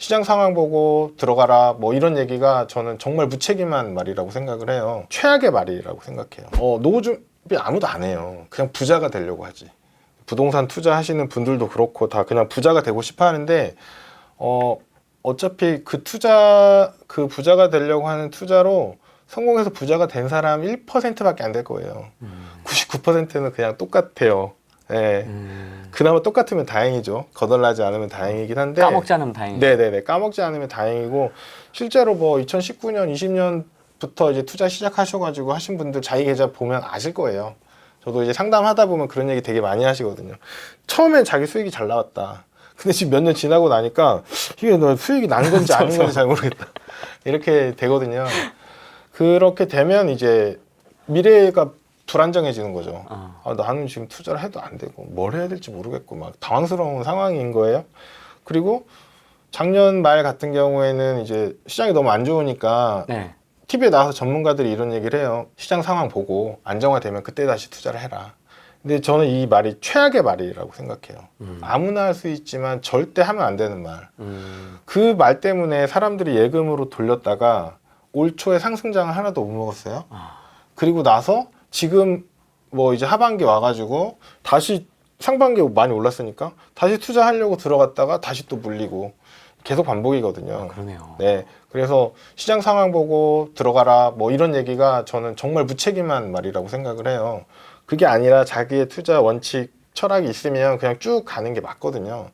시장 상황 보고 들어가라 뭐 이런 얘기가 저는 정말 무책임한 말이라고 생각을 해요. 최악의 말이라고 생각해요. 노후 준비 아무도 안 해요. 그냥 부자가 되려고 하지. 부동산 투자하시는 분들도 그렇고 다 그냥 부자가 되고 싶어 하는데 어차피 그 부자가 되려고 하는 투자로 성공해서 부자가 된 사람 1%밖에 안 될 거예요. 99%는 그냥 똑같아요. 네. 그나마 똑같으면 다행이죠. 거덜나지 않으면 다행이긴 한데 까먹지 않으면 다행이죠. 네네네. 까먹지 않으면 다행이고 실제로 뭐 2019년, 20년부터 이제 투자 시작하셔가지고 하신 분들 자기 계좌 보면 아실 거예요. 저도 이제 상담하다 보면 그런 얘기 되게 많이 하시거든요. 처음엔 자기 수익이 잘 나왔다. 근데 지금 몇 년 지나고 나니까 이게 너 수익이 난 건지 아닌 건지 잘 모르겠다. 이렇게 되거든요. 그렇게 되면 이제 미래가 불안정해지는 거죠. 나는 지금 투자를 해도 안 되고 뭘 해야 될지 모르겠고 막 당황스러운 상황인 거예요. 그리고 작년 말 같은 경우에는 이제 시장이 너무 안 좋으니까 네. TV에 나와서 전문가들이 이런 얘기를 해요. 시장 상황 보고 안정화되면 그때 다시 투자를 해라. 근데 저는 이 말이 최악의 말이라고 생각해요. 아무나 할 수 있지만 절대 하면 안 되는 말. 그 말 때문에 사람들이 예금으로 돌렸다가 올 초에 상승장을 하나도 못 먹었어요. 그리고 나서 지금 뭐 이제 하반기 와가지고 다시 상반기 많이 올랐으니까 다시 투자하려고 들어갔다가 다시 또 물리고 계속 반복이거든요. 그러네요. 네. 그래서 시장 상황 보고 들어가라 뭐 이런 얘기가 저는 정말 무책임한 말이라고 생각을 해요. 그게 아니라 자기의 투자 원칙, 철학이 있으면 그냥 쭉 가는 게 맞거든요.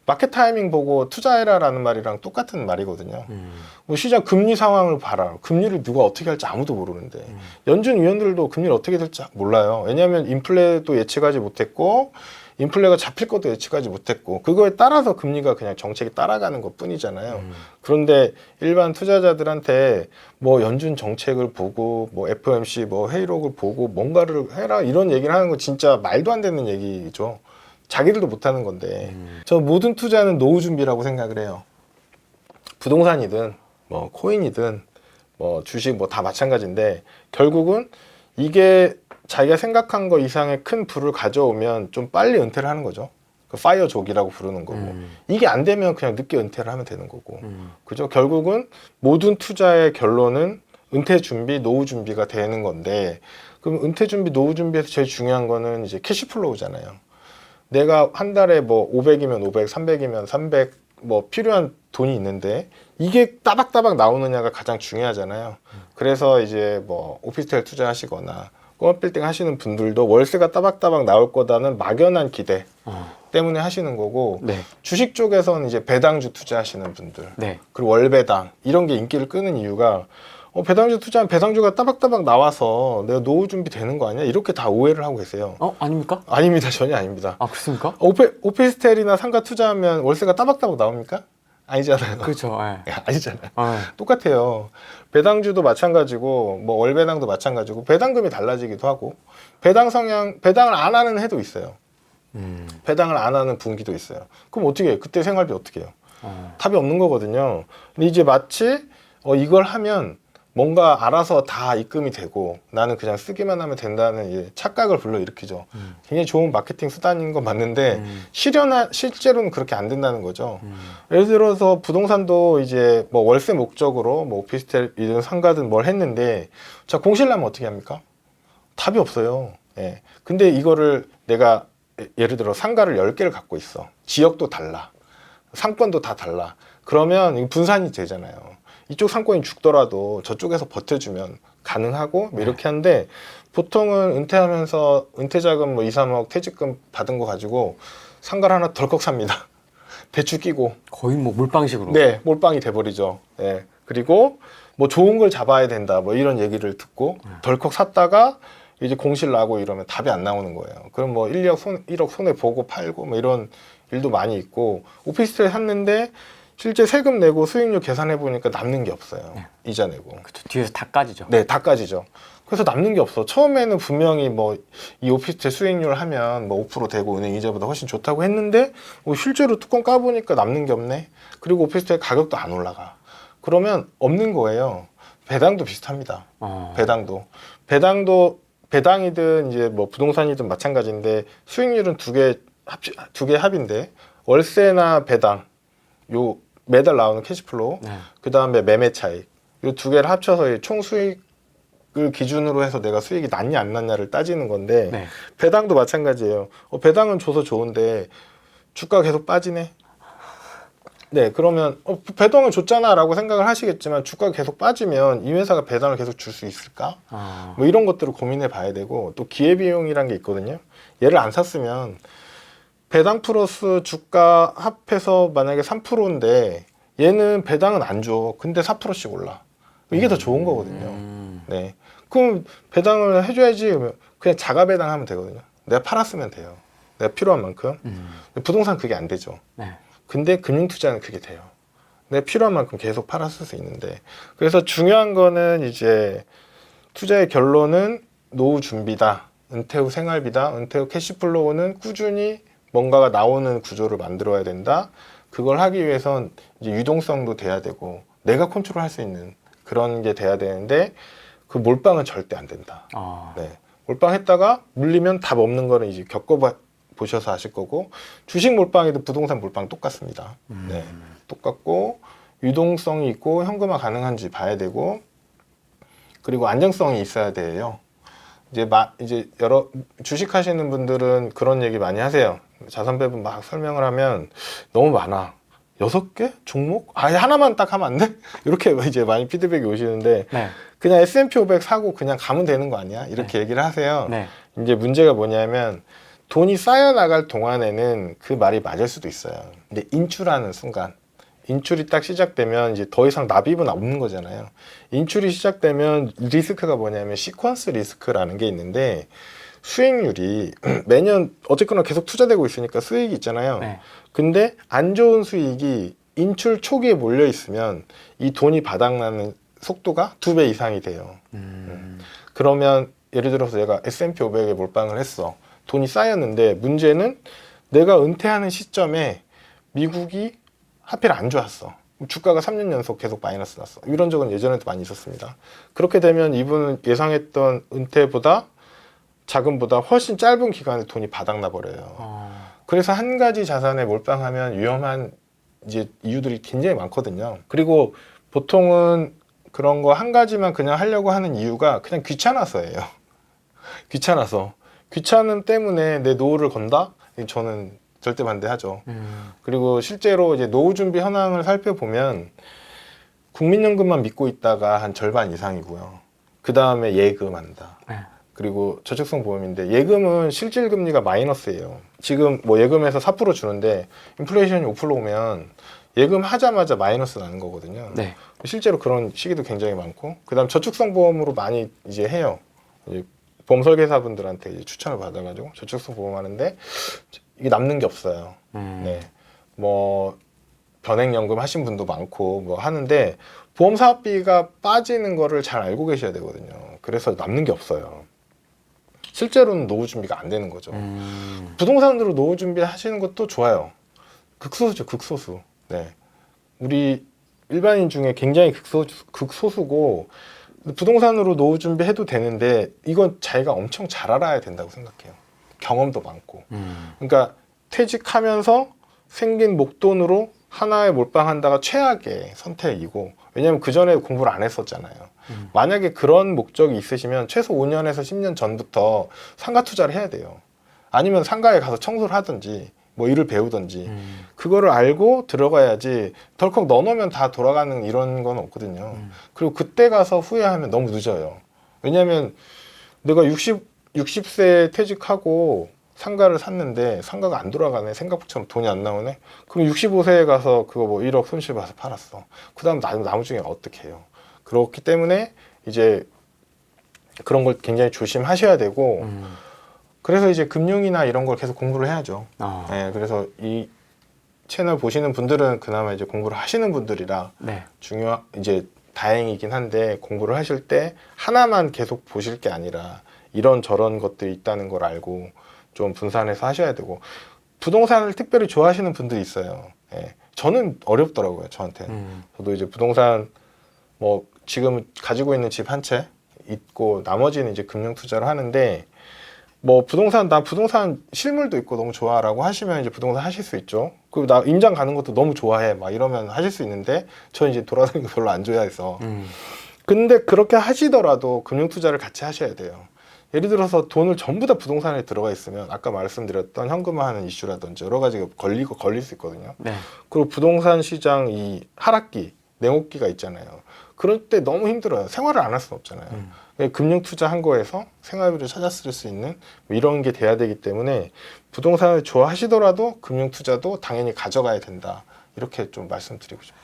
마켓 타이밍 보고 투자해라라는 말이랑 똑같은 말이거든요. 뭐 시장 금리 상황을 봐라. 금리를 누가 어떻게 할지 아무도 모르는데 연준 위원들도 금리를 어떻게 될지 몰라요. 왜냐하면 인플레도 예측하지 못했고 인플레가 잡힐 것도 예측하지 못했고 그거에 따라서 금리가 그냥 정책이 따라가는 것 뿐이잖아요. 그런데 일반 투자자들한테 뭐 연준 정책을 보고 뭐 FOMC 뭐 회의록을 보고 뭔가를 해라 이런 얘기를 하는 거 진짜 말도 안 되는 얘기죠. 자기들도 못하는 건데 저 모든 투자는 노후 준비라고 생각을 해요. 부동산이든 뭐 코인이든 뭐 주식 뭐 다 마찬가지인데 결국은 이게 자기가 생각한 거 이상의 큰 부를 가져오면 좀 빨리 은퇴를 하는 거죠. 그 파이어족이라고 부르는 거고 이게 안 되면 그냥 늦게 은퇴를 하면 되는 거고 그죠? 결국은 모든 투자의 결론은 은퇴 준비, 노후 준비가 되는 건데 그럼 은퇴 준비, 노후 준비에서 제일 중요한 거는 이제 캐시플로우잖아요. 내가 한 달에 뭐 500이면 500, 300이면 300 뭐 필요한 돈이 있는데 이게 따박따박 나오느냐가 가장 중요하잖아요. 그래서 이제 뭐 오피스텔 투자하시거나 꼬마 빌딩 하시는 분들도 월세가 따박따박 나올 거다는 막연한 기대 때문에 하시는 거고 네. 주식 쪽에서는 이제 배당주 투자하시는 분들 네. 그리고 월배당 이런 게 인기를 끄는 이유가 배당주 투자하면 배당주가 따박따박 나와서 내가 노후 준비 되는 거 아니야? 이렇게 다 오해를 하고 계세요. 아닙니까? 아닙니다. 전혀 아닙니다. 아, 그렇습니까? 오피스텔이나 상가 투자하면 월세가 따박따박 나옵니까? 아니잖아요. 그렇죠. 네. 아니잖아요. 네. 똑같아요. 배당주도 마찬가지고 뭐 월배당도 마찬가지고 배당금이 달라지기도 하고 배당을 안 하는 해도 있어요. 배당을 안 하는 분기도 있어요. 그럼 어떻게 해요? 그때 생활비 어떻게 해요? 답이 없는 거거든요. 근데 이제 마치 이걸 하면 뭔가 알아서 다 입금이 되고 나는 그냥 쓰기만 하면 된다는 이제 착각을 불러일으키죠. 굉장히 좋은 마케팅 수단인 건 맞는데 실제로는 그렇게 안 된다는 거죠. 예를 들어서 부동산도 이제 뭐 월세 목적으로 뭐 오피스텔이든 상가든 뭘 했는데 자 공실나면 어떻게 합니까? 답이 없어요. 예. 근데 이거를 내가 예를 들어 상가를 10개를 갖고 있어. 지역도 달라. 상권도 다 달라. 그러면 분산이 되잖아요. 이쪽 상권이 죽더라도 저쪽에서 버텨주면 가능하고 뭐 이렇게 하는데 보통은 은퇴하면서 은퇴자금 뭐 2, 3억 퇴직금 받은 거 가지고 상가를 하나 덜컥 삽니다. 대출 끼고 거의 뭐 몰빵식으로. 네, 몰빵이 돼버리죠. 네. 그리고 뭐 좋은 걸 잡아야 된다 뭐 이런 얘기를 듣고 덜컥 샀다가 이제 공실 나고 이러면 답이 안 나오는 거예요. 그럼 뭐 1억 손해 보고 팔고 뭐 이런 일도 많이 있고 오피스텔 샀는데 실제 세금 내고 수익률 계산해 보니까 남는 게 없어요. 이자 내고. 그쵸, 뒤에서 다 까지죠. 네, 다 까지죠. 그래서 남는 게 없어. 처음에는 분명히 뭐 이 오피스텔 수익률 하면 뭐 5% 되고 은행 이자보다 훨씬 좋다고 했는데 실제로 뚜껑 까보니까 남는 게 없네. 그리고 오피스텔 가격도 안 올라가. 그러면 없는 거예요. 배당도 비슷합니다. 배당이든 이제 뭐 부동산이든 마찬가지인데 수익률은 두 개 합인데 월세나 배당 요 매달 나오는 캐시플로우, 네. 그 다음에 매매 차익, 이 두 개를 합쳐서 이 총 수익을 기준으로 해서 내가 수익이 났냐 안 났냐를 따지는 건데 네. 배당도 마찬가지예요. 배당은 줘서 좋은데 주가가 계속 빠지네. 네, 그러면 배당을 줬잖아라고 생각을 하시겠지만 주가가 계속 빠지면 이 회사가 배당을 계속 줄 수 있을까? 뭐 이런 것들을 고민해 봐야 되고 또 기회비용이란 게 있거든요. 얘를 안 샀으면 배당 플러스 주가 합해서 만약에 3%인데 얘는 배당은 안 줘. 근데 4%씩 올라. 이게 더 좋은 거거든요. 네. 그럼 배당을 해줘야지. 그러면 그냥 자가 배당하면 되거든요. 내가 팔았으면 돼요. 내가 필요한 만큼. 부동산 그게 안 되죠. 네. 근데 금융투자는 그게 돼요. 내가 필요한 만큼 계속 팔았을 수 있는데. 그래서 중요한 거는 이제 투자의 결론은 노후 준비다. 은퇴 후 생활비다. 은퇴 후 캐시플로우는 꾸준히 뭔가가 나오는 구조를 만들어야 된다. 그걸 하기 위해선 이제 유동성도 돼야 되고 내가 컨트롤할 수 있는 그런 게 돼야 되는데 그 몰빵은 절대 안 된다. 네. 몰빵했다가 물리면 답 없는 거는 이제 겪어보셔서 아실 거고 주식 몰빵에도 부동산 몰빵 똑같습니다. 네. 똑같고 유동성이 있고 현금화 가능한지 봐야 되고 그리고 안정성이 있어야 돼요. 이제 여러 주식 하시는 분들은 그런 얘기 많이 하세요. 자산 배분 막 설명을 하면 너무 많아. 6개? 종목? 아예 하나만 딱 하면 안 돼? 이렇게 이제 많이 피드백이 오시는데 네. 그냥 S&P 500 사고 그냥 가면 되는 거 아니야? 이렇게 얘기를 하세요. 네. 이제 문제가 뭐냐면 돈이 쌓여 나갈 동안에는 그 말이 맞을 수도 있어요. 근데 인출하는 순간 인출이 딱 시작되면 이제 더 이상 납입은 없는 거잖아요. 인출이 시작되면 리스크가 뭐냐면 시퀀스 리스크라는 게 있는데 수익률이 매년 어쨌거나 계속 투자되고 있으니까 수익이 있잖아요. 네. 근데 안 좋은 수익이 인출 초기에 몰려 있으면 이 돈이 바닥나는 속도가 2배 이상이 돼요. 그러면 예를 들어서 내가 S&P 500에 몰빵을 했어. 돈이 쌓였는데 문제는 내가 은퇴하는 시점에 미국이 하필 안 좋았어. 주가가 3년 연속 계속 마이너스 났어. 이런 적은 예전에도 많이 있었습니다. 그렇게 되면 이분은 예상했던 은퇴보다 자금보다 훨씬 짧은 기간에 돈이 바닥나 버려요. 그래서 한 가지 자산에 몰빵하면 위험한 이제 이유들이 굉장히 많거든요. 그리고 보통은 그런 거 한 가지만 그냥 하려고 하는 이유가 그냥 귀찮아서예요. 귀찮아서. 귀찮음 때문에 내 노후를 건다? 저는 절대 반대하죠. 그리고 실제로 이제 노후 준비 현황을 살펴보면 국민연금만 믿고 있다가 한 절반 이상이고요. 그 다음에 예금한다. 네. 그리고 저축성 보험인데 예금은 실질 금리가 마이너스예요. 지금 뭐 예금에서 4% 주는데 인플레이션이 5% 오면 예금 하자마자 마이너스 나는 거거든요. 네. 실제로 그런 시기도 굉장히 많고, 그다음 저축성 보험으로 많이 이제 해요. 이제 보험 설계사분들한테 이제 추천을 받아가지고 저축성 보험 하는데 이게 남는 게 없어요. 네, 뭐 변액연금 하신 분도 많고 뭐 하는데 보험 사업비가 빠지는 거를 잘 알고 계셔야 되거든요. 그래서 남는 게 없어요. 실제로는 노후 준비가 안 되는 거죠. 부동산으로 노후 준비 하시는 것도 좋아요. 극소수죠, 극소수. 네. 우리 일반인 중에 굉장히 극소수고 부동산으로 노후 준비해도 되는데 이건 자기가 엄청 잘 알아야 된다고 생각해요. 경험도 많고. 그러니까 퇴직하면서 생긴 목돈으로 하나에 몰빵한다가 최악의 선택이고, 왜냐하면 그 전에 공부를 안 했었잖아요. 만약에 그런 목적이 있으시면 최소 5년에서 10년 전부터 상가 투자를 해야 돼요. 아니면 상가에 가서 청소를 하든지 뭐 일을 배우든지 그거를 알고 들어가야지 덜컥 넣어놓으면 다 돌아가는 이런 건 없거든요. 그리고 그때 가서 후회하면 너무 늦어요. 왜냐하면 내가 60세 퇴직하고 상가를 샀는데 상가가 안 돌아가네, 생각처럼 돈이 안 나오네. 그럼 65세에 가서 그거 뭐 1억 손실 봐서 팔았어. 그 다음 나중에 어떻게 해요? 그렇기 때문에 이제 그런 걸 굉장히 조심하셔야 되고, 그래서 이제 금융이나 이런 걸 계속 공부를 해야죠. 네, 그래서 이 채널 보시는 분들은 그나마 이제 공부를 하시는 분들이라 네. 이제 다행이긴 한데, 공부를 하실 때 하나만 계속 보실 게 아니라 이런 저런 것들이 있다는 걸 알고 좀 분산해서 하셔야 되고, 부동산을 특별히 좋아하시는 분들이 있어요. 예. 저는 어렵더라고요, 저한테. 저도 이제 부동산 뭐 지금 가지고 있는 집 한 채 있고 나머지는 이제 금융 투자를 하는데, 뭐 부동산 나 부동산 실물도 있고 너무 좋아라고 하시면 이제 부동산 하실 수 있죠. 그리고 나 임장 가는 것도 너무 좋아해 막 이러면 하실 수 있는데 저 이제 돌아다니는 거 별로 안 좋아해서. 근데 그렇게 하시더라도 금융 투자를 같이 하셔야 돼요. 예를 들어서 돈을 전부 다 부동산에 들어가 있으면 아까 말씀드렸던 현금화하는 이슈라든지 여러 가지가 걸릴 수 있거든요. 네. 그리고 부동산 시장 이 하락기, 냉혹기가 있잖아요. 그럴 때 너무 힘들어요. 생활을 안 할 수는 없잖아요. 금융 투자한 거에서 생활비를 찾아 쓸 수 있는 뭐 이런 게 돼야 되기 때문에 부동산을 좋아하시더라도 금융 투자도 당연히 가져가야 된다. 이렇게 좀 말씀드리고 싶어요.